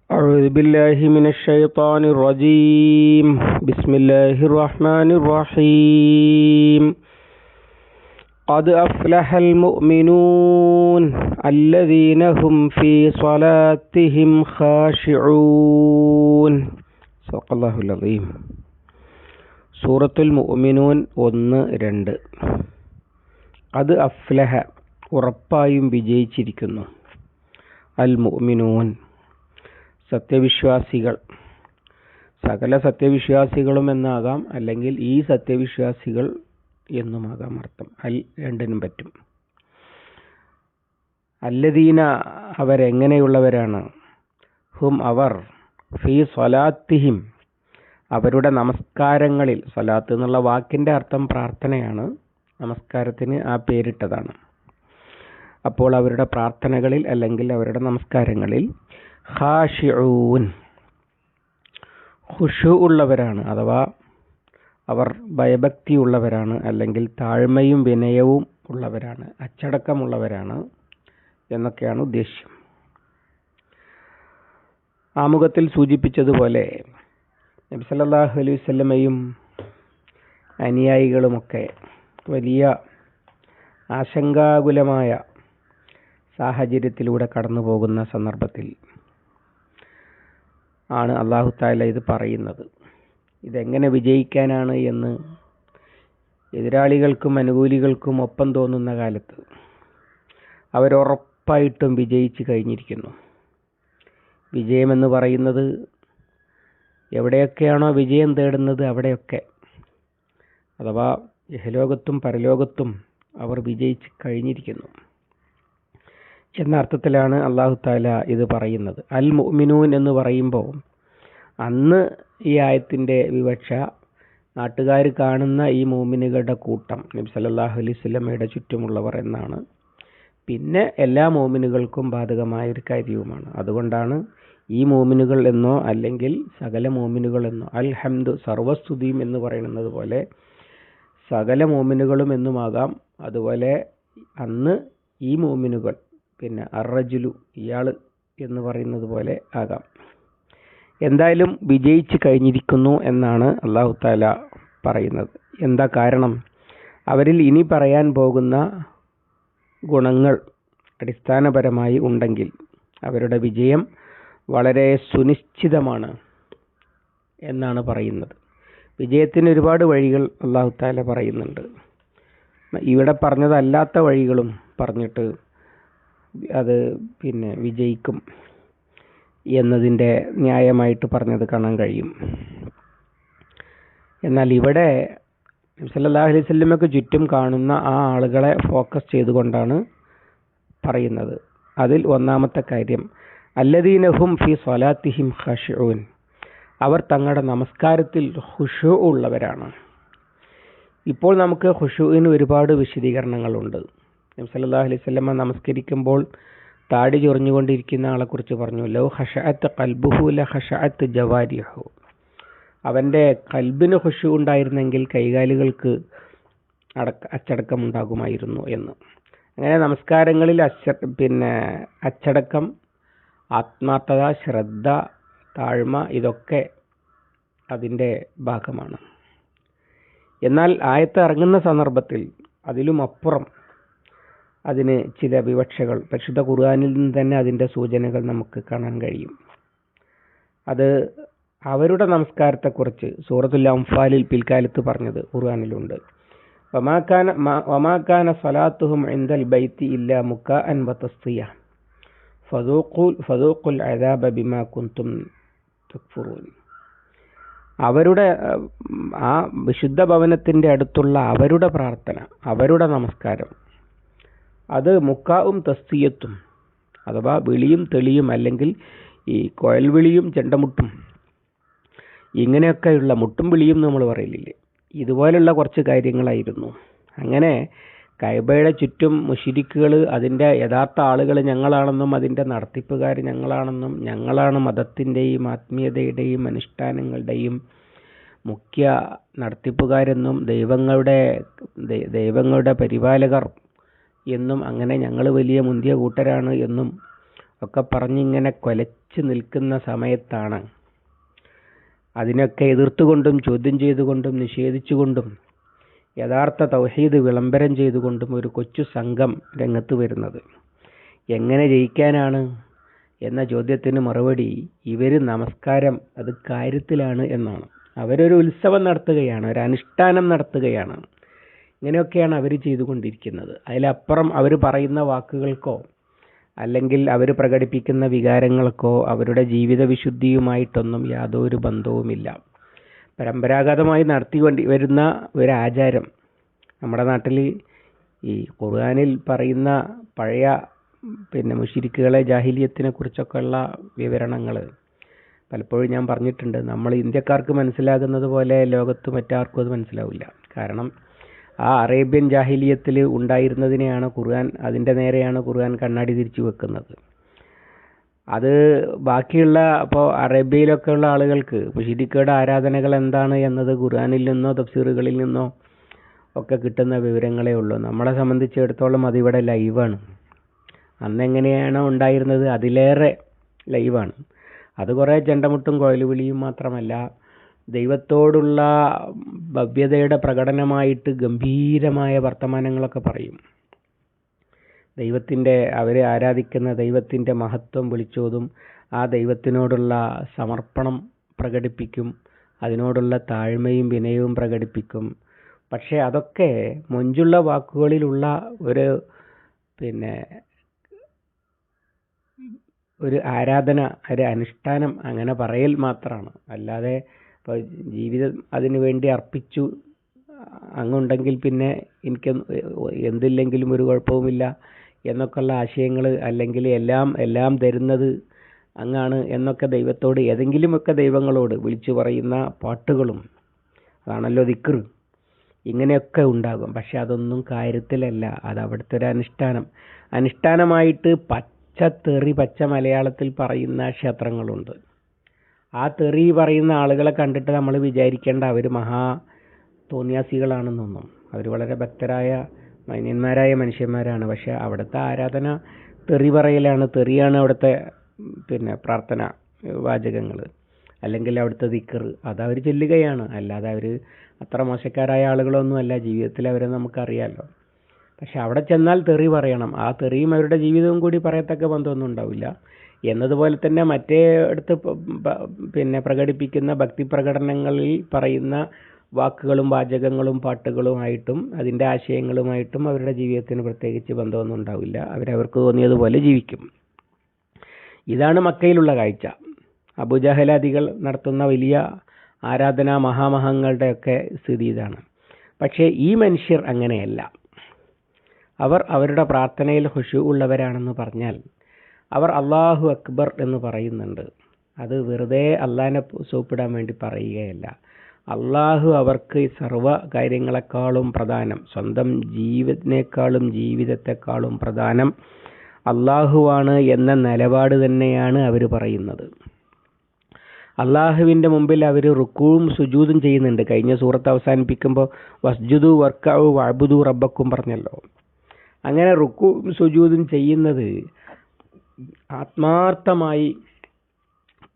أعوذ بالله من الشيطان الرجيم بسم الله الرحمن الرحيم قد أفلح المؤمنون الذين هم في صلاتهم خاشعون صدق الله العظيم. സൂറത്തുൽ മുഅ്മിനൂൻ 1-2. അത് അഫ്ലഹ ഉറപ്പായും വിജയിച്ചിരിക്കുന്നു. അൽ മുഅ്മിനൂൻ സത്യവിശ്വാസികൾ, സകല സത്യവിശ്വാസികളും എന്നാകാം, അല്ലെങ്കിൽ ഈ സത്യവിശ്വാസികൾ എന്നുമാകാം അർത്ഥം. അൽ രണ്ടിനും പറ്റും. അല്ലദീന അവരെങ്ങനെയുള്ളവരാണ്, ഹും അവർ, ഫീ സ്വലാത്തിഹിം അവരുടെ നമസ്കാരങ്ങളിൽ, സ്വലാത്ത് എന്നുള്ള വാക്കിൻ്റെ അർത്ഥം പ്രാർത്ഥനയാണ്, നമസ്കാരത്തിന് ആ പേരിട്ടതാണ്. അപ്പോൾ അവരുടെ പ്രാർത്ഥനകളിൽ അല്ലെങ്കിൽ അവരുടെ നമസ്കാരങ്ങളിൽ ഖാശിഊൻ ഖുശൂ ഉള്ളവരാണ്, അഥവാ അവർ ഭയഭക്തിയുള്ളവരാണ്, അല്ലെങ്കിൽ താഴ്മയും വിനയവും ഉള്ളവരാണ്, അച്ചടക്കമുള്ളവരാണ് എന്നൊക്കെയാണ് ഉദ്ദേശ്യം. ആമുഖത്തിൽ സൂചിപ്പിച്ചതുപോലെ നബി സല്ലല്ലാഹു അലൈഹി വസല്ലമയും അനുയായികളുമൊക്കെ വലിയ ആശങ്കാകുലമായ സാഹചര്യത്തിലൂടെ കടന്നു പോകുന്ന സന്ദർഭത്തിൽ ആണ് അല്ലാഹു തആല ഇത് പറയുന്നത്. ഇതെങ്ങനെ വിജയിക്കാനാണ് എന്ന് എതിരാളികൾക്കും അനുകൂലികൾക്കും ഒപ്പം തോന്നുന്ന കാലത്ത് അവരുറപ്പായിട്ടും വിജയിച്ചു കഴിഞ്ഞിരിക്കുന്നു. വിജയമെന്ന് പറയുന്നത് എവിടെയൊക്കെയാണോ വിജയം തേടുന്നത് അവിടെയൊക്കെ, അഥവാ ഇഹലോകത്തും പരലോകത്തും അവർ വിജയിച്ച് കഴിഞ്ഞിരിക്കുന്നു എന്ന അർത്ഥത്തിലാണ് അല്ലാഹു തആല ഇത് പറയുന്നത്. അൽ മുഅ്മിനൂൻ എന്ന് പറയുമ്പോൾ അന്ന് ഈ ആയത്തിൻ്റെ വിവക്ഷ നാട്ടുകാർ കാണുന്ന ഈ മുഅ്മിനുകളുടെ കൂട്ടം, നബി സല്ലല്ലാഹു അലൈഹി വസല്ലമയുടെ ചുറ്റുമുള്ളവർ എന്നാണ്. പിന്നെ എല്ലാ മുഅ്മിനുകൾക്കും ബാധകമായ ഒരു കാര്യവുമാണ്. അതുകൊണ്ടാണ് ഈ മുഅ്മിനുകൾ എന്നോ അല്ലെങ്കിൽ സകല മുഅ്മിനുകൾ എന്നോ, അൽ ഹംദു സർവസ്തുതിയും എന്ന് പറയുന്നത് പോലെ സകല മുഅ്മിനുകളും എന്നുമാകാം. അതുപോലെ അന്ന് ഈ മുഅ്മിനുകൾ, പിന്നെ അർറജുലു ഇയാൾ എന്ന് പറയുന്നത് പോലെ ആകാം. എന്തായാലും വിജയിച്ച് കഴിഞ്ഞിരിക്കുന്നു എന്നാണ് അല്ലാഹു തആല പറയുന്നത്. എന്താ കാരണം? അവരിൽ ഇനി പറയാൻ പോകുന്ന ഗുണങ്ങൾ അടിസ്ഥാനപരമായി ഉണ്ടെങ്കിൽ അവരുടെ വിജയം വളരെ സുനിശ്ചിതമാണ് എന്നാണ് പറയുന്നത്. വിജയത്തിന് ഒരുപാട് വഴികൾ അല്ലാഹു തആല പറയുന്നുണ്ട്. ഇവിടെ പറഞ്ഞതല്ലാത്ത വഴികളും പറഞ്ഞിട്ട് അത് പിന്നെ വിജയിക്കും എന്നതിൻ്റെ ന്യായമായിട്ട് പറഞ്ഞത് കാണാൻ കഴിയും. എന്നാൽ ഇവിടെ നബി സല്ലല്ലാഹു അലൈഹി വസല്ലമയ്ക്ക് ചുറ്റും കാണുന്ന ആ ആളുകളെ ഫോക്കസ് ചെയ്തുകൊണ്ടാണ് പറയുന്നത്. അതിൽ ഒന്നാമത്തെ കാര്യം അല്ലദീന ഹും ഫീ സ്വലാത്തിഹിം ഖാശിഊൻ, അവർ തങ്ങളുടെ നമസ്കാരത്തിൽ ഖുശൂ ഉള്ളവരാണ്. ഇപ്പോൾ നമുക്ക് ഖുശൂഇന് ഒരുപാട് വിശദീകരണങ്ങളുണ്ട്. നബി സല്ലല്ലാഹു അലൈഹി വസല്ലമ നമസ്കരിക്കുമ്പോൾ താടി ചൊറിഞ്ഞുകൊണ്ടിരിക്കുന്ന ആളെക്കുറിച്ച് പറഞ്ഞു, ലൗ ഖശഅത്ത് ഖൽബുഹു ലഖശഅത്ത് ജവാരിഹു, അവൻ്റെ കൽബിന് ഖുശൂ ഉണ്ടായിരുന്നെങ്കിൽ കൈകാലുകൾക്ക് അച്ചടക്കം ഉണ്ടാകുമായിരുന്നു എന്ന്. അങ്ങനെ നമസ്കാരങ്ങളിൽ അച്ചടക്കം, ആത്മാർത്ഥത, ശ്രദ്ധ, താഴ്മ ഇതൊക്കെ അതിൻ്റെ ഭാഗമാണ്. എന്നാൽ ആയത്ത് ഇറങ്ങുന്ന സന്ദർഭത്തിൽ അതിലും അപ്പുറം അതിന് ചില വിവക്ഷകൾ പരിശുദ്ധ ഖുർആനിൽ നിന്ന് തന്നെ അതിൻ്റെ സൂചനകൾ നമുക്ക് കാണാൻ കഴിയും. അത് അവരുടെ നമസ്കാരത്തെക്കുറിച്ച് സൂറത്തുൽ അംഫാലിൽ പിൽക്കാലത്ത് പറഞ്ഞത് ഖുർആനിലുണ്ട്. വമാ കാന സ്വലാത്തുഹും ഇൻദൽ ബൈത്തി ഇല്ലാ മുക്കാഅൻ വതസ്തിയ ഫദൂഖുൽ അദാബ ബിമാ കുൻതും തക്ഫുറൂൻ. അവരുടെ ആ വിശുദ്ധ ഭവനത്തിൻ്റെ അടുത്തുള്ള അവരുടെ പ്രാർത്ഥന, അവരുടെ നമസ്കാരം, അത് മുക്കാവും തസ്തിയത്തും, അഥവാ വിളിയും തെളിയും, അല്ലെങ്കിൽ ഈ കുഴൽവിളിയും ചെണ്ടമുട്ടും ഇങ്ങനെയൊക്കെയുള്ള മുട്ടും വിളിയും നമ്മൾ പറയില്ലേ, ഇതുപോലുള്ള കുറച്ച് കാര്യങ്ങളായിരുന്നു. അങ്ങനെ കഅബയുടെ ചുറ്റും മുശ്രിക്കുകൾ അതിൻ്റെ യഥാർത്ഥ ആളുകൾ ഞങ്ങളാണെന്നും അതിൻ്റെ നടത്തിപ്പുകാർ ഞങ്ങളാണെന്നും ഞങ്ങളാണ് മതത്തിൻ്റെയും ആത്മീയതയുടെയും അനുഷ്ഠാനങ്ങളുടെയും മുഖ്യ നടത്തിപ്പുകാരെന്നും ദൈവങ്ങളുടെ പരിപാലകർ എന്നും അങ്ങനെ ഞങ്ങൾ വലിയ മുന്തിയ കൂട്ടരാണ് എന്നും ഒക്കെ പറഞ്ഞിങ്ങനെ കൊലച്ചു നിൽക്കുന്ന സമയത്താണ് അതിനൊക്കെ എതിർത്തുകൊണ്ടും ചോദ്യം ചെയ്തുകൊണ്ടും നിഷേധിച്ചുകൊണ്ടും യഥാർത്ഥ തൗഹീദ് വിളംബരം ചെയ്തുകൊണ്ടും ഒരു കൊച്ചു സംഘം രംഗത്ത് വരുന്നത്. എങ്ങനെ ജയിക്കാനാണ് എന്ന ചോദ്യത്തിന് മറുപടി ഇവർ നമസ്കാരം അത് കാര്യത്തിലാണ് എന്നാണ്. അവരൊരു ഉത്സവം നടത്തുകയാണ്, ഒരു അനുഷ്ഠാനം നടത്തുകയാണ്. ഇങ്ങനെയൊക്കെയാണ് അവർ ചെയ്തുകൊണ്ടിരിക്കുന്നത്. അതിലപ്പുറം അവർ പറയുന്ന വാക്കുകൾക്കോ അല്ലെങ്കിൽ അവർ പ്രകടിപ്പിക്കുന്ന വികാരങ്ങൾക്കോ അവരുടെ ജീവിത വിശുദ്ധിയുമായിട്ടൊന്നും യാതൊരു ബന്ധവുമില്ല. പരമ്പരാഗതമായി നടത്തിക്കൊണ്ടി വരുന്ന ഒരു ആചാരം നമ്മുടെ നാട്ടിൽ ഈ ഖുർആനിൽ പറയുന്ന പഴയ മുശ്രിക്കുകളെ ജാഹിലിയത്തിനെ കുറിച്ചൊക്കെയുള്ള വിവരണങ്ങൾ പലപ്പോഴും ഞാൻ പറഞ്ഞിട്ടുണ്ട്. നമ്മൾ ഇന്ത്യക്കാർക്ക് മനസ്സിലാകുന്നത് പോലെ ലോകത്ത് മറ്റാർക്കും അത് മനസ്സിലാവില്ല. കാരണം ആ അറേബ്യൻ ജാഹിലിയത്തിൽ ഉണ്ടായിരുന്നതിനെയാണ് ഖുർആൻ, അതിൻ്റെ നേരെയാണ് ഖുർആൻ കണ്ണാടി തിരിച്ചു വെക്കുന്നത്. അത് ബാക്കിയുള്ള ഇപ്പോൾ അറേബ്യയിലൊക്കെ ഉള്ള ആളുകൾക്ക് മുശ്രിക്കുകളുടെ ആരാധനകൾ എന്താണ് എന്നത് ഖുർആനിൽ നിന്നോ തഫ്സീറുകളിൽ നിന്നോ ഒക്കെ കിട്ടുന്ന വിവരങ്ങളേ ഉള്ളൂ. നമ്മളെ സംബന്ധിച്ചിടത്തോളം അതിവിടെ ലൈവാണ്. അന്നെങ്ങനെയാണോ ഉണ്ടായിരുന്നത് അതിലേറെ ലൈവാണ്. അത് കുറേ ചെണ്ടമുട്ടും കോയലുവിളിയും മാത്രമല്ല, ദൈവത്തോടുള്ള ഭവ്യതയുടെ പ്രകടനമായിട്ട് ഗംഭീരമായ വർത്തമാനങ്ങളൊക്കെ പറയും. അവരെ ആരാധിക്കുന്ന ദൈവത്തിൻ്റെ മഹത്വം വിളിച്ചോതും, ആ ദൈവത്തിനോടുള്ള സമർപ്പണം പ്രകടിപ്പിക്കും, അതിനോടുള്ള താഴ്മയും വിനയവും പ്രകടിപ്പിക്കും. പക്ഷേ അതൊക്കെ മൊഞ്ചുള്ള വാക്കുകളിലുള്ള ഒരു ആരാധന, ഒരു അനുഷ്ഠാനം, അങ്ങനെ പറയൽ മാത്രമാണ്. അല്ലാതെ ഇപ്പോൾ ജീവിതം അതിനു വേണ്ടി അർപ്പിച്ചു അങ്ങുണ്ടെങ്കിൽ പിന്നെ എനിക്ക് എന്തില്ലെങ്കിലും ഒരു കുഴപ്പവുമില്ല എന്നൊക്കെയുള്ള ആശയങ്ങൾ, അല്ലെങ്കിൽ എല്ലാം തരുന്നത് അങ്ങാണ് എന്നൊക്കെ ദൈവത്തോട്, ഏതെങ്കിലുമൊക്കെ ദൈവങ്ങളോട് വിളിച്ചു പറയുന്ന പാട്ടുകളും അതാണല്ലോ ദിക്ർ, ഇങ്ങനെയൊക്കെ ഉണ്ടാകും. പക്ഷെ അതൊന്നും കാര്യത്തിലല്ല. അത് അവിടുത്തെ ഒരു അനുഷ്ഠാനമായിട്ട് പച്ച മലയാളത്തിൽ പറയുന്ന ക്ഷേത്രങ്ങളുണ്ട്. ആ തെറി പറയുന്ന ആളുകളെ കണ്ടിട്ട് നമ്മൾ വിചാരിക്കേണ്ട അവർ മഹാ തോന്നിയാസികളാണെന്നൊന്നും. അവർ വളരെ ഭക്തരായ മാന്യന്മാരായ മനുഷ്യന്മാരാണ്. പക്ഷെ അവിടുത്തെ ആരാധന തെറി പറയലാണ്. തെറിയാണ് അവിടുത്തെ പ്രാർത്ഥന വാചകങ്ങൾ, അല്ലെങ്കിൽ അവിടുത്തെ ദിക്ർ, അതവർ ചൊല്ലുകയാണ്. അല്ലാതെ അവർ അത്ര മോശക്കാരായ ആളുകളൊന്നുമല്ല. ജീവിതത്തിൽ അവരെ നമുക്കറിയാമല്ലോ. പക്ഷെ അവിടെ ചെന്നാൽ തെറി പറയണം. ആ തെറിയും അവരുടെ ജീവിതവും കൂടി പറയത്തക്ക ബന്ധമൊന്നും ഉണ്ടാവില്ല. എന്നതുപോലെ തന്നെ മറ്റേ അടുത്ത് പ്രകടിപ്പിക്കുന്ന ഭക്തി പ്രകടനങ്ങളിൽ പറയുന്ന വാക്കുകളും വാചകങ്ങളും പാട്ടുകളുമായിട്ടും അതിൻ്റെ ആശയങ്ങളുമായിട്ടും അവരുടെ ജീവിതത്തിന് പ്രത്യേകിച്ച് ബന്ധമൊന്നും ഉണ്ടാവില്ല. അവർക്ക് തോന്നിയതുപോലെ ജീവിക്കും. ഇതാണ് മക്കയിലുള്ള കാഴ്ച. അബൂജഹലാദികൾ നടത്തുന്ന വലിയ ആരാധനാ മഹാമഹങ്ങളുടെയൊക്കെ സ്ഥിതി ഇതാണ്. പക്ഷേ ഈ മനുഷ്യർ അങ്ങനെയല്ല. അവർ അവരുടെ പ്രാർത്ഥനയിൽ ഖുശൂ ഉള്ളവരാണെന്ന് പറഞ്ഞാൽ അവർ അല്ലാഹു അക്ബർ എന്ന് പറയുന്നുണ്ട്. അത് വെറുതെ അള്ളാഹിനെ സോപ്പിടാൻ വേണ്ടി പറയുകയല്ല. അള്ളാഹു അവർക്ക് സർവ്വ കാര്യങ്ങളെക്കാളും പ്രധാനം, സ്വന്തം ജീവനേക്കാളും ജീവിതത്തെക്കാളും പ്രധാനം അള്ളാഹുവാണ് എന്ന നിലപാട് തന്നെയാണ് അവർ പറയുന്നത്. അള്ളാഹുവിൻ്റെ മുമ്പിൽ അവർ റുക്കൂവും സുജൂദും ചെയ്യുന്നുണ്ട്. കഴിഞ്ഞ സൂറത്ത് അവസാനിപ്പിക്കുമ്പോൾ വസ്ജുദു വർക്കഉ വഅബ്ദു റബ്ബക്കും പറഞ്ഞല്ലോ. അങ്ങനെ റുക്കൂവും സുജൂദും ചെയ്യുന്നത് ആത്മാർത്ഥമായി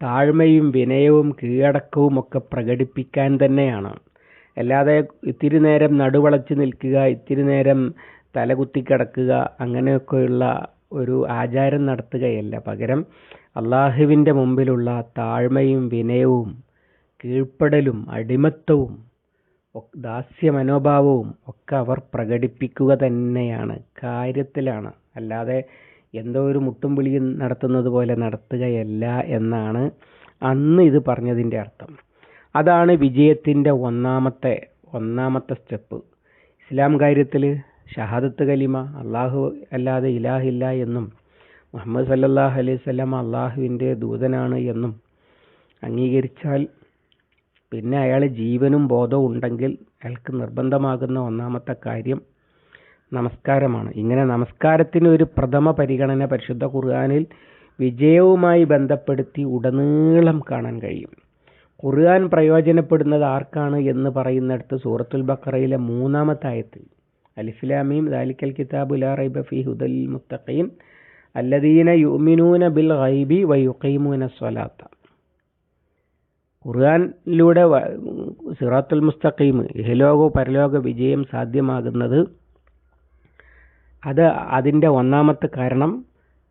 താഴ്മയും വിനയവും കീഴടക്കവും ഒക്കെ പ്രകടിപ്പിക്കാൻ തന്നെയാണ്. അല്ലാതെ ഇത്തിരി നേരം നടുവളച്ച് നിൽക്കുക, ഇത്തിരി നേരം തലകുത്തിക്കിടക്കുക, അങ്ങനെയൊക്കെയുള്ള ഒരു ആചാരം നടത്തുകയല്ല. പകരം അള്ളാഹുവിൻ്റെ മുമ്പിലുള്ള താഴ്മയും വിനയവും കീഴ്പ്പെടലും അടിമത്തവും ദാസ്യ മനോഭാവവും ഒക്കെ അവർ പ്രകടിപ്പിക്കുക തന്നെയാണ്, കാര്യത്തിലാണ്. അല്ലാതെ എന്തോ ഒരു മുട്ടും വിളിയും നടത്തുന്നത് പോലെ നടത്തുകയല്ല എന്നാണ് അന്ന് ഇത് പറഞ്ഞതിൻ്റെ അർത്ഥം. അതാണ് വിജയത്തിൻ്റെ ഒന്നാമത്തെ സ്റ്റെപ്പ്. ഇസ്ലാം കാര്യത്തിൽ ഷഹാദത്ത് കലിമ, അള്ളാഹു അല്ലാതെ ഇലാഹില്ല എന്നും മുഹമ്മദ് സല്ലല്ലാഹു അലൈഹി വസല്ലം അള്ളാഹുവിൻ്റെ ദൂതനാണ് എന്നും അംഗീകരിച്ചാൽ പിന്നെ അയാൾ ജീവനും ബോധവും ഉണ്ടെങ്കിൽ അയാൾക്ക് നിർബന്ധമാകുന്ന ഒന്നാമത്തെ കാര്യം നമസ്കാരമാണ്. ഇങ്ങനെ നമസ്കാരത്തിന് ഒരു പ്രഥമ പരിഗണന പരിശുദ്ധ ഖുർആനിൽ വിജയവുമായി ബന്ധപ്പെടുത്തി ഉടനീളം കാണാൻ കഴിയും. ഖുർആൻ പ്രയോജനപ്പെടുന്നത് ആർക്കാണ് എന്ന് പറയുന്നിടത്ത് സൂറത്തുൽ ബഖറയിലെ 3-ാമത്തെ ആയത്തിൽ അലിഫ് ലാം മീം ദാലിക്കൽ കിതാബു ലാ റൈബ ഫീഹി ഹുദൽ മുത്തഖീൻ അല്ലദീന യുഅ്മിനൂന ബിൽ ഗൈബി വയുഖീമൂന സ്വലാത്ത. ഖുർആനിലൂടെ സിറാത്തുൽ മുസ്തഖീം, ഇഹലോക പരലോക വിജയം സാധ്യമാകുന്നത് അതിൻ്റെ ഒന്നാമത്തെ കാരണം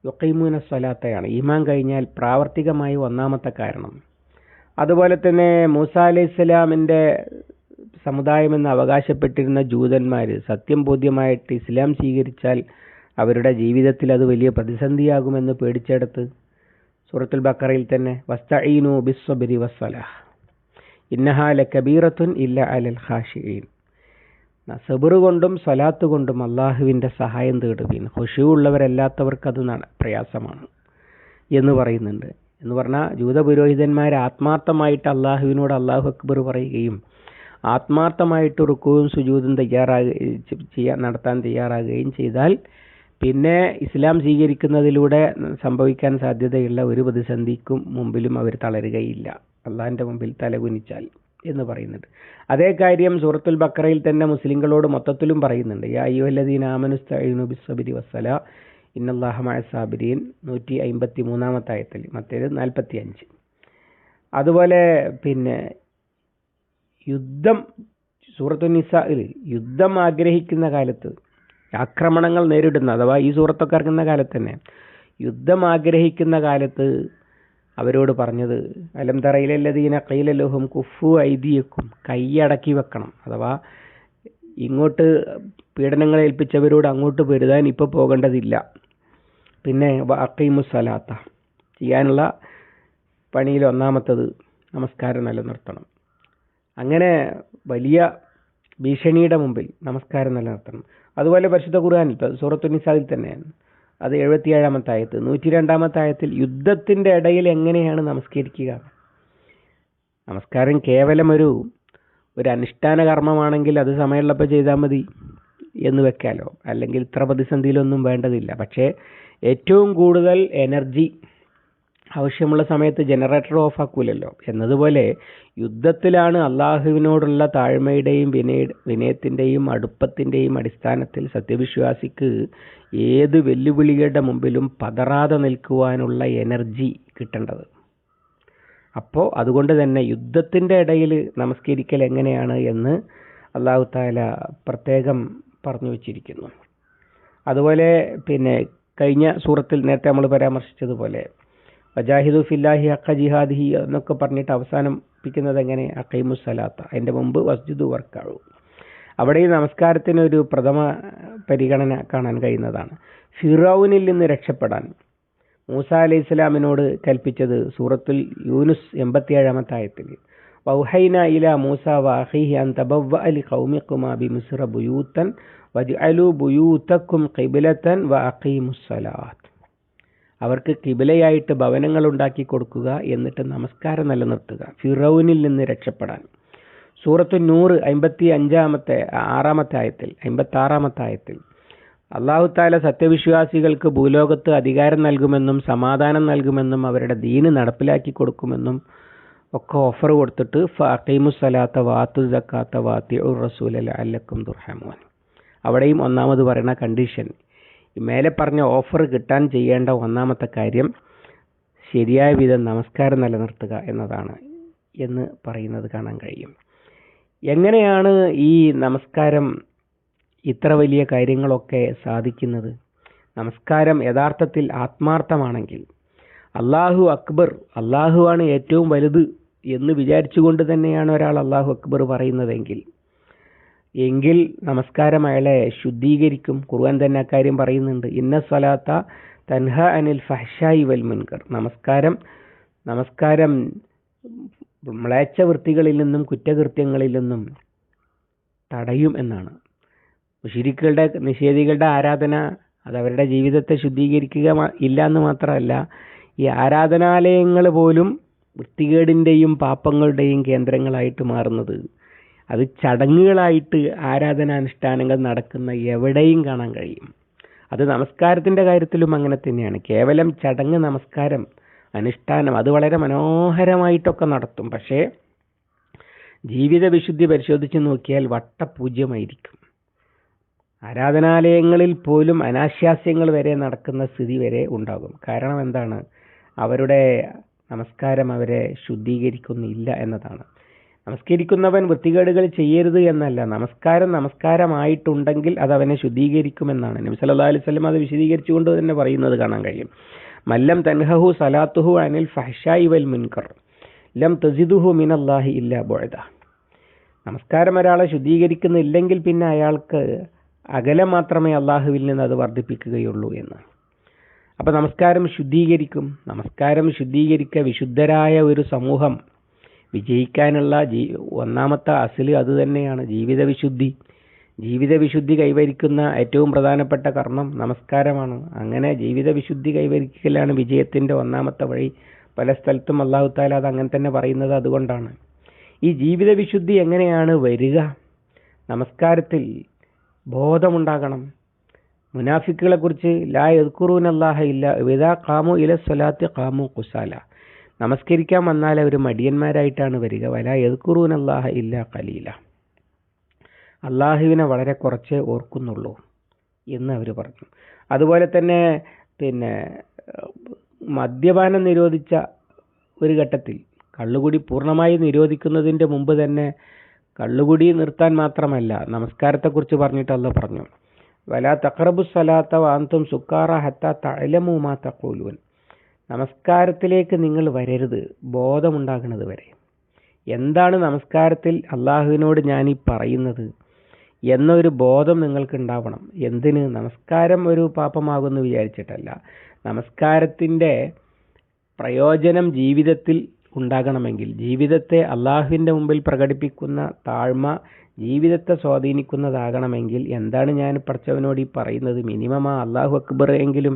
യുഖീമൂന സ്വലാത്തയാണ്. ഈമാൻ കഴിഞ്ഞാൽ പ്രാവർത്തികമായി ഒന്നാമത്തെ കാരണം. അതുപോലെ തന്നെ മൂസാ അലൈഹിസ്സലാമിൻ്റെ സമുദായമെന്ന് അവകാശപ്പെട്ടിരുന്ന ജൂതന്മാർ സത്യം ബോധ്യമായിട്ട് ഇസ്ലാം സ്വീകരിച്ചാൽ അവരുടെ ജീവിതത്തിൽ അത് വലിയ പ്രതിസന്ധിയാകുമെന്ന് പേടിച്ചെടുത്ത് സൂറത്തുൽ ബഖറയിൽ തന്നെ വസ്തഈനു ബിസ്സബ്രി വസ്സലാഹ് ഇന്നഹാ ലകബീറത്തുൻ ഇല്ല അലൽ ഖാശിഈൻ. സബർ കൊണ്ടും സ്വലാത്ത് കൊണ്ടും അള്ളാഹുവിൻ്റെ സഹായം തേടുവീൻ, ഖുശൂ ഉള്ളവരല്ലാത്തവർക്ക് അത് പ്രയാസമാണ് എന്ന് പറയുന്നുണ്ട്. എന്ന് പറഞ്ഞാൽ ജൂത പുരോഹിതന്മാർ ആത്മാർത്ഥമായിട്ട് അള്ളാഹുവിനോട് അല്ലാഹു അക്ബർ പറയുകയും ആത്മാർത്ഥമായിട്ട് റുക്കൂവും സുജൂദും നടത്താൻ തയ്യാറാകുകയും ചെയ്താൽ പിന്നെ ഇസ്ലാം സ്വീകരിക്കുന്നതിലൂടെ സംഭവിക്കാൻ സാധ്യതയുള്ള ഒരു പ്രതിസന്ധിക്കും മുമ്പിലും അവർ തളരുകയില്ല, അള്ളാഹിൻ്റെ മുമ്പിൽ തലകുനിച്ചാൽ എന്ന് പറയുന്നുണ്ട്. അതേ കാര്യം സൂറത്തുൽ ബഖറയിൽ തന്നെ മുസ്ലിങ്ങളോട് മൊത്തത്തിലും പറയുന്നുണ്ട്. യാ അയ്യുഹല്ലദീന ആമനുസ്തഈനു ബിസ്സബ്രി വസ്സലാ ഇന്നല്ലാഹ മഅസ്സാബിരീൻ 153 ആയത്തിൽ, മറ്റേത് 45. അതുപോലെ പിന്നെ സൂറത്തുൻ നിസാഇൽ യുദ്ധം ആഗ്രഹിക്കുന്ന കാലത്ത്, ആക്രമണങ്ങൾ നേരിടുന്ന, അഥവാ ഈ സൂറത്തൊക്കെ ഇറങ്ങുന്ന കാലത്ത് തന്നെ യുദ്ധം ആഗ്രഹിക്കുന്ന കാലത്ത് അവരോട് പറഞ്ഞത് അലം തറ ഇലല്ലദീന ഖീല ലഹും കുഫു ഐദിയക്കും, കൈയടക്കി വെക്കണം. അഥവാ ഇങ്ങോട്ട് പീഡനങ്ങൾ ഏൽപ്പിച്ചവരോട് അങ്ങോട്ട് പൊരുതാൻ ഇപ്പോൾ പോകേണ്ടതില്ല. പിന്നെ വഅഖീമുസ്സലാത്ത, ചെയ്യാനുള്ള പണിയിൽ ഒന്നാമത്തത് നമസ്കാരം നിലനിർത്തണം. അങ്ങനെ വലിയ ഭീഷണിയുടെ മുമ്പിൽ നമസ്കാരം നിലനിർത്തണം. അതുപോലെ പരിശുദ്ധ ഖുർആനിൽ സൂറത്തുൻ നിസാഇൽ തന്നെയാണ്, അത് 77 ആയത്ത്, 102 ആയത്തിൽ യുദ്ധത്തിൻ്റെ ഇടയിൽ എങ്ങനെയാണ് നമസ്കരിക്കുക. നമസ്കാരം കേവലം ഒരു അനുഷ്ഠാന കർമ്മമാണെങ്കിൽ അത് സമയമുള്ളപ്പോൾ ചെയ്താൽ മതി എന്ന് വെക്കാലോ, അല്ലെങ്കിൽ ഇത്ര പ്രതിസന്ധിയിലൊന്നും വേണ്ടതില്ല. പക്ഷേ ഏറ്റവും കൂടുതൽ എനർജി ആവശ്യമുള്ള സമയത്ത് ജനറേറ്റർ ഓഫ് ആക്കൂലല്ലോ എന്നതുപോലെ യുദ്ധത്തിലാണ് അള്ളാഹുവിനോടുള്ള താഴ്മയുടെയും വിനയത്തിൻ്റെയും അടുപ്പത്തിൻ്റെയും അടിസ്ഥാനത്തിൽ സത്യവിശ്വാസിക്ക് ഏത് വെല്ലുവിളികളുടെ മുമ്പിലും പതറാതെ നിൽക്കുവാനുള്ള എനർജി കിട്ടേണ്ടത്. അപ്പോൾ അതുകൊണ്ട് തന്നെ യുദ്ധത്തിൻ്റെ ഇടയിൽ നമസ്കരിക്കൽ എങ്ങനെയാണ് എന്ന് അല്ലാഹു തആല പ്രത്യേകം പറഞ്ഞു വച്ചിരിക്കുന്നു. അതുപോലെ പിന്നെ കഴിഞ്ഞ സൂറത്തിൽ നേരത്തെ നമ്മൾ പരാമർശിച്ചതുപോലെ വജാഹിദു ഫില്ലാഹി ഹഖ ജിഹാദിഹി എന്നൊക്കെ പറഞ്ഞിട്ട് അവസാനിപ്പിക്കുന്നത് എങ്ങനെ, അഖീമുസ്സലാത്ത, അതിൻ്റെ മുമ്പ് വസ്ജുദു വർക്കഉ. അവിടെ ഈ നമസ്കാരത്തിന് ഒരു പ്രഥമ പരിഗണന കാണാൻ കഴിയുന്നതാണ്. ഫിറൗനിൽ നിന്ന് രക്ഷപ്പെടാൻ മൂസാ അലൈഹി സ്വലാമിനോട് കൽപ്പിച്ചത് സൂറത്തുൽ യൂനുസ് 87 ആയത്തിൽ വൗഹൈന ഇലാ മൂസ വഅഖീഹി അൻ തബവ്വഅ ലിഖൗമികുമാ ബിമിസ്റ ബുയൂതൻ വജ്അലൂ ബുയൂതക്കും ഖിബ്ലതൻ വഅഖീമുസ്സലാത്ത്. അവർക്ക് കിബിലയായിട്ട് ഭവനങ്ങൾ ഉണ്ടാക്കി കൊടുക്കുക, എന്നിട്ട് നമസ്കാരം നിലനിർത്തുക, ഫിറൗനിൽ നിന്ന് രക്ഷപ്പെടാൻ. സൂറത്തു നൂർ 56 ആയത്തിൽ അല്ലാഹു തആല സത്യവിശ്വാസികൾക്ക് ഭൂലോകത്ത് അധികാരം നൽകുമെന്നും സമാധാനം നൽകുമെന്നും അവരുടെ ദീന് നടപ്പിലാക്കി കൊടുക്കുമെന്നും ഒക്കെ ഓഫർ കൊടുത്തിട്ട് ഫഅഖീമുസ്സലാത്ത വആതു സക്കാത്ത വഅതിഉർ റസൂല ലഅല്ലക്കും തുർഹമൂൻ. അവിടെയും ഒന്നാമത് പറയുന്ന കണ്ടീഷൻ, മേലെ പറഞ്ഞ ഓഫർ കിട്ടാൻ ചെയ്യേണ്ട ഒന്നാമത്തെ കാര്യം ശരിയായ വിധം നമസ്കാരം നിലനിർത്തുക എന്നതാണ് എന്ന് പറയുന്നത് കാണാൻ കഴിയും. എങ്ങനെയാണ് ഈ നമസ്കാരം ഇത്ര വലിയ കാര്യങ്ങളൊക്കെ സാധിക്കുന്നത്? നമസ്കാരം യഥാർത്ഥത്തിൽ ആത്മാർത്ഥമാണെങ്കിൽ, അല്ലാഹു അക്ബർ, അല്ലാഹുവാണ് ഏറ്റവും വലുത് എന്ന് വിചാരിച്ചുകൊണ്ട് തന്നെയാണ് ഒരാൾ അല്ലാഹു അക്ബർ പറയുന്നതെങ്കിൽ നമസ്കാരം അയാളെ ശുദ്ധീകരിക്കും. ഖുർആൻ തന്നെ അക്കാര്യം പറയുന്നുണ്ട്, ഇന്ന സ്വലാത്ത തൻഹ അനിൽ ഫഹ്ശായി വൽ മുൻകർ. നമസ്കാരം മ്ലേച്ഛ വൃത്തികളിൽ നിന്നും കുറ്റകൃത്യങ്ങളിൽ നിന്നും തടയും എന്നാണ്. മുശ്രിക്കുകളുടെ, നിഷേധികളുടെ ആരാധന അത് അവരുടെ ജീവിതത്തെ ശുദ്ധീകരിക്കുക ഇല്ല എന്ന് മാത്രമല്ല, ഈ ആരാധനാലയങ്ങൾ പോലും വൃത്തികേടിൻ്റെയും പാപങ്ങളുടെയും കേന്ദ്രങ്ങളായിട്ട് മാറുന്നത്, അത് ചടങ്ങുകളായിട്ട് ആരാധനാനുഷ്ഠാനങ്ങൾ നടക്കുന്ന എവിടെയും കാണാൻ കഴിയും. അത് നമസ്കാരത്തിൻ്റെ കാര്യത്തിലും അങ്ങനെ തന്നെയാണ്. കേവലം ചടങ്ങ്, നമസ്കാരം, അനുഷ്ഠാനം അത് വളരെ മനോഹരമായിട്ടൊക്കെ നടത്തും. പക്ഷേ ജീവിത വിശുദ്ധി പരിശോധിച്ച് നോക്കിയാൽ വട്ടപൂജ്യമായിരിക്കും. ആരാധനാലയങ്ങളിൽ പോലും അനാശാസ്യങ്ങൾ വരെ നടക്കുന്ന സ്ഥിതി വരെ ഉണ്ടാകും. കാരണം എന്താണ്? അവരുടെ നമസ്കാരം അവരെ ശുദ്ധീകരിക്കുന്നില്ല എന്നതാണ്. നമസ്കരിക്കുന്നവൻ വൃത്തികേടുകൾ ചെയ്യരുത് എന്നല്ല, നമസ്കാരമായിട്ടുണ്ടെങ്കിൽ അത് അവനെ ശുദ്ധീകരിക്കുമെന്നാണ് നബി സല്ലല്ലാഹു അലൈഹി വസല്ലം അത് വിശദീകരിച്ചുകൊണ്ട് തന്നെ പറയുന്നത് കാണാൻ കഴിയും. മല്ലം തൻഹഹു സലാത്തുഹു അനിൽ ഫഹ്ശായി വൽ മുൻകർ ലം തസിദുഹു മിനല്ലാഹി ഇല്ലാ ബുഅദ. നമസ്കാരം ഒരാളെ ശുദ്ധീകരിക്കുന്നില്ലെങ്കിൽ പിന്നെ അയാൾക്ക് അകലം മാത്രമേ അള്ളാഹുവിൽ നിന്ന് അത് വർദ്ധിപ്പിക്കുകയുള്ളൂ എന്ന്. അപ്പോൾ നമസ്കാരം ശുദ്ധീകരിക്കുക, വിശുദ്ധരായ ഒരു സമൂഹം വിജയിക്കാനുള്ള ഒന്നാമത്തെ അസ്ല് അത് തന്നെയാണ്, ജീവിത വിശുദ്ധി കൈവരിക്കുന്ന ഏറ്റവും പ്രധാനപ്പെട്ട കർമ്മം നമസ്കാരമാണ്. അങ്ങനെ ജീവിത വിശുദ്ധി കൈവരിക്കലാണ് വിജയത്തിൻ്റെ ഒന്നാമത്തെ വഴി. പല സ്ഥലത്തും അല്ലാഹു തആല അത് അങ്ങനെ തന്നെ പറയുന്നത് അതുകൊണ്ടാണ്. ഈ ജീവിത വിശുദ്ധി എങ്ങനെയാണ് വരിക? നമസ്കാരത്തിൽ ബോധമുണ്ടാകണം. മുനാഫിക്കുകളെ കുറിച്ച് ലാ യദ്കുറൂനല്ലാഹ ഇല്ല ഇദാ ഖാമു ഇല സ്വലാത്തി ഖാമു ഖുസാല. നമസ്കരിക്കാൻ വന്നാൽ അവർ മടിയന്മാരായിട്ടാണ് വരിക. വലാ യദ്കുറൂനല്ലാഹ ഇല്ല ഖലീല. അള്ളാഹുവിനെ വളരെ കുറച്ചേ ഓർക്കുന്നുള്ളൂ എന്ന് അവർ പറഞ്ഞു. അതുപോലെ തന്നെ മദ്യപാനം നിരോധിച്ച ഒരു ഘട്ടത്തിൽ കള്ളുകുടി പൂർണ്ണമായി നിരോധിക്കുന്നതിൻ്റെ മുമ്പ് തന്നെ കള്ളുകുടി നിർത്താൻ മാത്രമല്ല നമസ്കാരത്തെക്കുറിച്ച് പറഞ്ഞിട്ട് അല്ലാഹു പറഞ്ഞു, വലാ തഖറബു സ്വലാത്ത വഅൻതും സുക്കാറ ഹത്താ തഅലമു മാ തഖൂലൂൻ. നമസ്കാരത്തിലേക്ക് നിങ്ങൾ വരരുത് ബോധമുണ്ടാകുന്നത് വരെ. എന്താണ് നമസ്കാരത്തിൽ അള്ളാഹുവിനോട് ഞാൻ ഈ പറയുന്നത് എന്നൊരു ബോധം നിങ്ങൾക്ക് ഉണ്ടാവണം. എന്തിന്? നമസ്കാരം ഒരു പാപമാകുമെന്ന് വിചാരിച്ചിട്ടല്ല. നമസ്കാരത്തിൻ്റെ പ്രയോജനം ജീവിതത്തിൽ ഉണ്ടാകണമെങ്കിൽ, ജീവിതത്തെ അള്ളാഹുവിൻ്റെ മുമ്പിൽ പ്രകടിപ്പിക്കുന്ന താഴ്മ ജീവിതത്തെ സ്വാധീനിക്കുന്നതാകണമെങ്കിൽ എന്താണ് ഞാൻ പഠിച്ചവനോട് ഈ പറയുന്നത്? മിനിമം അള്ളാഹു അക്ബർ എങ്കിലും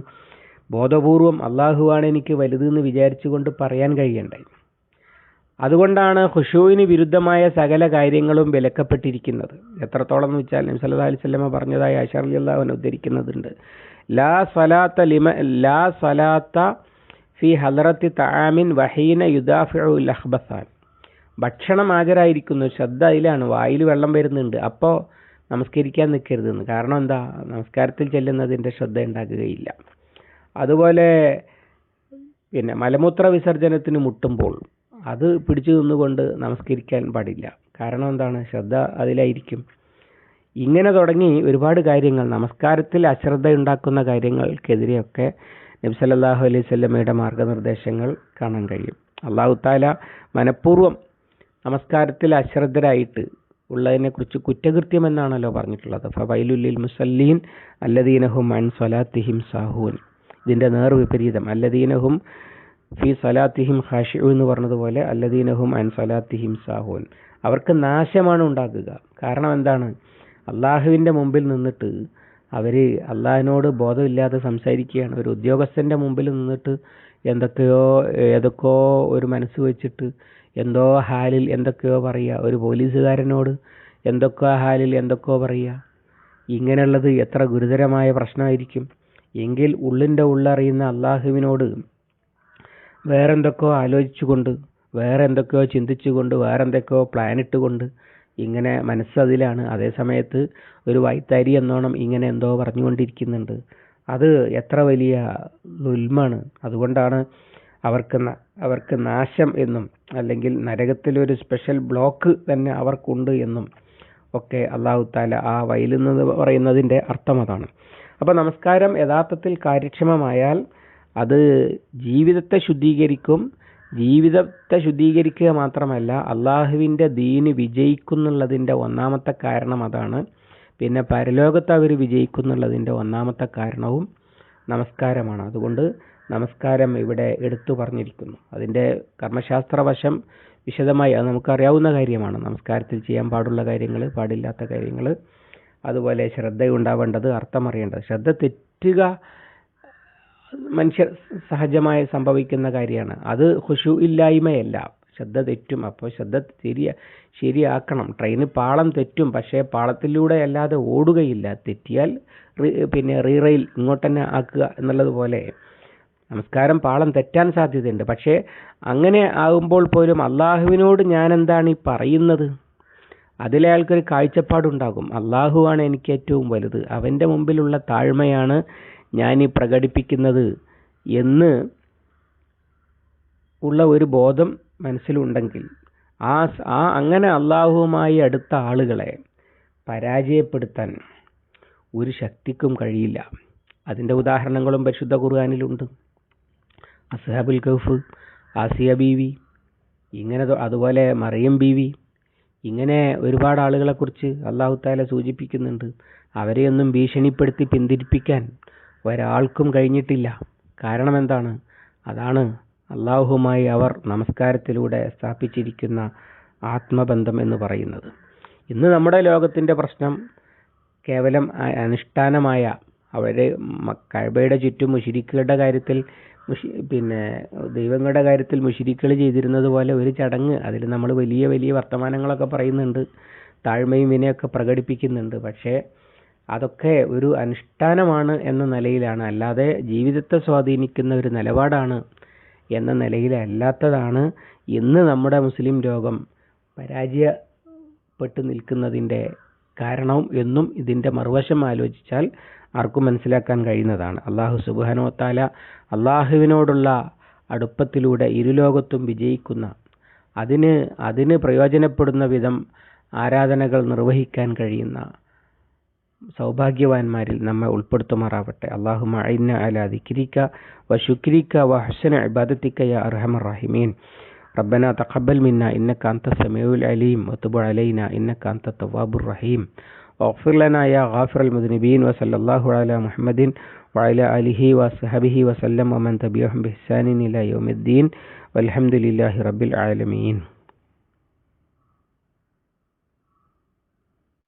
ബോധപൂർവം അള്ളാഹുവാണ് എനിക്ക് വലുതെന്ന് വിചാരിച്ചുകൊണ്ട് പറയാൻ കഴിയണ്ടേ? അതുകൊണ്ടാണ് ഖുശൂഇന് വിരുദ്ധമായ സകല കാര്യങ്ങളും വിലക്കപ്പെട്ടിരിക്കുന്നത്. എത്രത്തോളം എന്ന് വെച്ചാൽ നബി സല്ലല്ലാഹു അലൈഹി വസല്ലം പറഞ്ഞതായി ആയിഷ റളിയല്ലാഹു അൻഹ ഉദ്ധരിക്കുന്നുണ്ട്, ലാ സ്വലാത്ത ഫി ഹലറത്തി തആമിൻ വഹീന യുദാഫിഉൽ അഖ്ബസാൻ. ഭക്ഷണം ഹാജരായിരിക്കുന്നു, ശ്രദ്ധ അതിലാണ്, വായിൽ വെള്ളം വരുന്നുണ്ട്, അപ്പോൾ നമസ്കരിക്കാൻ നിൽക്കരുതെന്ന്. കാരണം എന്താ? നമസ്കാരത്തിൽ ചെല്ലുന്നതിൻ്റെ ശ്രദ്ധ ഉണ്ടാകുകയില്ല. അതുപോലെ മലമൂത്ര വിസർജനത്തിന് മുട്ടുമ്പോൾ അത് പിടിച്ചു നിന്നുകൊണ്ട് നമസ്കരിക്കാൻ പാടില്ല. കാരണം എന്താണ്? ശ്രദ്ധ അതിലായിരിക്കും. ഇങ്ങനെ തുടങ്ങി ഒരുപാട് കാര്യങ്ങൾ നമസ്കാരത്തിൽ അശ്രദ്ധ ഉണ്ടാക്കുന്ന കാര്യങ്ങൾക്കെതിരെയൊക്കെ നബി സല്ലല്ലാഹു അലൈഹി വസല്ലമയുടെ മാർഗനിർദ്ദേശങ്ങൾ കാണാൻ കഴിയും. അല്ലാഹു തആല മനഃപൂർവ്വം നമസ്കാരത്തിൽ അശ്രദ്ധരായിട്ട് ഉള്ളതിനെക്കുറിച്ച് കുറ്റകൃത്യം എന്നാണല്ലോ പറഞ്ഞിട്ടുള്ളത്. ഫവൈലുൽ ലിൽ മുസല്ലീൻ അല്ലദീന ഹും അൻ സ്വലാത്തിഹിം സാഹൂൻ. ഇതിൻ്റെ നേർവിപരീതം അല്ലദീന ഹും ഫി സ്വലാത്തിഹിം ഖാശിഊൻ എന്ന് പറഞ്ഞതുപോലെ അല്ലദീന ഹും അൻ സ്വലാത്തിഹിം സാഹൂൻ. അവർക്ക് നാശമാണ് ഉണ്ടാകുക. കാരണം എന്താണ്? അള്ളാഹുവിൻ്റെ മുമ്പിൽ നിന്നിട്ട് അവർ അള്ളാഹിനോട് ബോധമില്ലാതെ സംസാരിക്കുകയാണ്. ഒരു ഉദ്യോഗസ്ഥൻ്റെ മുമ്പിൽ നിന്നിട്ട് ഏതൊക്കെയോ ഒരു മനസ്സ് വെച്ചിട്ട് എന്തോ ഹാലിൽ എന്തൊക്കെയോ പറയുക. ഒരു പോലീസുകാരനോട് എന്തൊക്കെയോ ഹാലിൽ എന്തൊക്കെയോ പറയുക. ഇങ്ങനെയുള്ളത് എത്ര ഗുരുതരമായ പ്രശ്നമായിരിക്കും. എങ്കിൽ ഉള്ളിൻ്റെ ഉള്ളറിയുന്ന അള്ളാഹുവിനോട് വേറെന്തൊക്കെയോ ആലോചിച്ചുകൊണ്ട്, വേറെന്തൊക്കെയോ ചിന്തിച്ചുകൊണ്ട്, വേറെന്തൊക്കെയോ പ്ലാനിട്ടുകൊണ്ട് ഇങ്ങനെ മനസ്സതിലാണ്. അതേ സമയത്ത് ഒരു വൈത്താരി എന്നോണം ഇങ്ങനെ എന്തോ പറഞ്ഞുകൊണ്ടിരിക്കുന്നുണ്ട്. അത് എത്ര വലിയ ദുൽമാണ്. അതുകൊണ്ടാണ് അവർക്ക് നാശം എന്നും അല്ലെങ്കിൽ നരകത്തിലൊരു സ്പെഷ്യൽ ബ്ലോക്ക് തന്നെ അവർക്കുണ്ട് എന്നും ഒക്കെ അല്ലാഹു തആല ആ വയലെന്ന് പറയുന്നതിൻ്റെ അർത്ഥം അതാണ്. അപ്പോൾ നമസ്കാരം യഥാർത്ഥത്തിൽ കാര്യക്ഷമമായാൽ അത് ജീവിതത്തെ ശുദ്ധീകരിക്കും. ജീവിതത്തെ ശുദ്ധീകരിക്കുക മാത്രമല്ല, അള്ളാഹുവിൻ്റെ ദീന് വിജയിക്കുന്നുള്ളതിൻ്റെ ഒന്നാമത്തെ കാരണം അതാണ്. പിന്നെ പരലോകത്ത് അവർ വിജയിക്കുന്നുള്ളതിൻ്റെ ഒന്നാമത്തെ കാരണവും നമസ്കാരമാണ്. അതുകൊണ്ട് നമസ്കാരം ഇവിടെ എടുത്തു പറഞ്ഞിരിക്കുന്നു. അതിൻ്റെ കർമ്മശാസ്ത്രവശം വിശദമായി അത് നമുക്കറിയാവുന്ന കാര്യമാണ്. നമസ്കാരത്തിൽ ചെയ്യാൻ പാടുള്ള കാര്യങ്ങൾ, പാടില്ലാത്ത കാര്യങ്ങൾ, അതുപോലെ ശ്രദ്ധയുണ്ടാവേണ്ടത്, അർത്ഥമറിയേണ്ടത്. ശ്രദ്ധ തെറ്റുക മനുഷ്യ സഹജമായി സംഭവിക്കുന്ന കാര്യമാണ്. അത് ഖുശൂ ഇല്ലായ്മയല്ല, ശ്രദ്ധ തെറ്റും. അപ്പോൾ ശ്രദ്ധ ശരിയാക്കണം. ട്രെയിന് പാളം തെറ്റും, പക്ഷേ പാളത്തിലൂടെ അല്ലാതെ ഓടുകയില്ല. തെറ്റിയാൽ റീറെയിൽ ഇങ്ങോട്ട് തന്നെ ആക്കുക എന്നുള്ളതുപോലെ നമസ്കാരം പാളം തെറ്റാൻ സാധ്യതയുണ്ട്. പക്ഷേ അങ്ങനെ ആകുമ്പോൾ പോലും അള്ളാഹുവിനോട് ഞാൻ എന്താണ് ഈ പറയുന്നത്, അതിലയാൾക്കൊരു കാഴ്ചപ്പാടുണ്ടാകും, അള്ളാഹുവാണ് എനിക്ക് ഏറ്റവും വലുത്, അവൻ്റെ മുമ്പിലുള്ള താഴ്മയാണ് ഞാൻ ഈ പ്രകടിപ്പിക്കുന്നത് എന്ന് ഉള്ള ഒരു ബോധം മനസ്സിലുണ്ടെങ്കിൽ അങ്ങനെ അള്ളാഹുവുമായി അടുത്ത ആളുകളെ പരാജയപ്പെടുത്താൻ ഒരു ശക്തിക്കും കഴിയില്ല. അതിൻ്റെ ഉദാഹരണങ്ങളും പരിശുദ്ധ ഖുർആനിലുണ്ട്. അസ്ഹാബുൽ കഹ്ഫ്, ആസിയ ബീവി, ഇങ്ങനെ അതുപോലെ മറിയം ബീവി, ഇങ്ങനെ ഒരുപാട് ആളുകളെക്കുറിച്ച് അല്ലാഹു തആല സൂചിപ്പിക്കുന്നുണ്ട്. അവരെയൊന്നും ഭീഷണിപ്പെടുത്തി പിന്തിരിപ്പിക്കാൻ ഒരാൾക്കും കഴിഞ്ഞിട്ടില്ല. കാരണം എന്താണ്? അതാണ് അള്ളാഹുവുമായി അവർ നമസ്കാരത്തിലൂടെ സ്ഥാപിച്ചിരിക്കുന്ന ആത്മബന്ധം എന്ന് പറയുന്നത്. ഇന്ന് നമ്മുടെ ലോകത്തിൻ്റെ പ്രശ്നം കേവലം അനുഷ്ഠാനമായ അവരെ കഅബയുടെ ചുറ്റും മുശ്രിക്കുകളുടെ കാര്യത്തിൽ ദൈവങ്ങളുടെ കാര്യത്തിൽ മുശ്രിക്കുകൾ ചെയ്തിരുന്നത് പോലെ ഒരു ചടങ്ങ്, അതിൽ നമ്മൾ വലിയ വലിയ വർത്തമാനങ്ങളൊക്കെ പറയുന്നുണ്ട്, താഴ്മയും വിനയൊക്കെ പ്രകടിപ്പിക്കുന്നുണ്ട്. പക്ഷേ അതൊക്കെ ഒരു അനുഷ്ഠാനമാണ് എന്ന നിലയിലാണ്, അല്ലാതെ ജീവിതത്തെ സ്വാധീനിക്കുന്ന ഒരു നിലപാടാണ് എന്ന നിലയിലല്ലാത്തതാണ് ഇന്ന് നമ്മുടെ മുസ്ലിം ലോകം പരാജയപ്പെട്ടു നിൽക്കുന്നതിൻ്റെ കാരണവും എന്നും ഇതിൻ്റെ മറുവശം ആലോചിച്ചാൽ ആർക്കും മനസ്സിലാക്കാൻ കഴിയുന്നതാണ്. അല്ലാഹു സുബ്ഹാനഹു വ തആല അള്ളാഹുവിനോടുള്ള അടുപ്പത്തിലൂടെ ഇരുലോകത്തും വിജയിക്കുന്ന, അതിന് പ്രയോജനപ്പെടുന്ന വിധം ആരാധനകൾ നിർവഹിക്കാൻ കഴിയുന്ന സൗഭാഗ്യവാന്മാരിൽ നമ്മെ ഉൾപ്പെടുത്തുമാറാവട്ടെ. അല്ലാഹുമ്മ അഇന്ന അലാ ദിക്രിക വശുക്രിക വഹുസ്നി ഇബാദതിക യാ അർഹമർ റഹീമീൻ. ربنا تقبل منا إنك أنت السميع العليم وتب علينا إنك أنت التواب الرحيم واغفر لنا يا غافر المذنبين وصلى الله على محمد وعلى آله وصحبه وسلم ومن تبعهم بإحسان إلى يوم الدين والحمد لله رب العالمين.